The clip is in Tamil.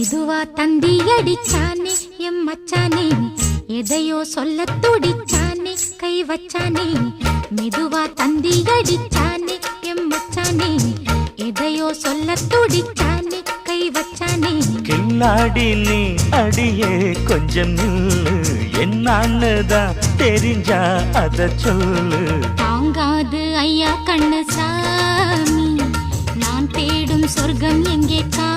மெதுவா தந்தி அடிச்சானே எம் மச்சானே, எதையோ சொல்ல துடிச்சானே கை வச்சானே. மெதுவா தந்தி அடிச்சானே எம் மச்சானே, எதையோ சொல்ல துடிச்சானே கை வச்சானே. கில்லாடி நீ அடியே கொஞ்சம் நில்லு, என்னான்னுதான் தெரிஞ்சா அத சொல்லு. தாங்காது ஐயா கண்ணு சாமி, நான் தேடும் சொர்க்கம் எங்கே கா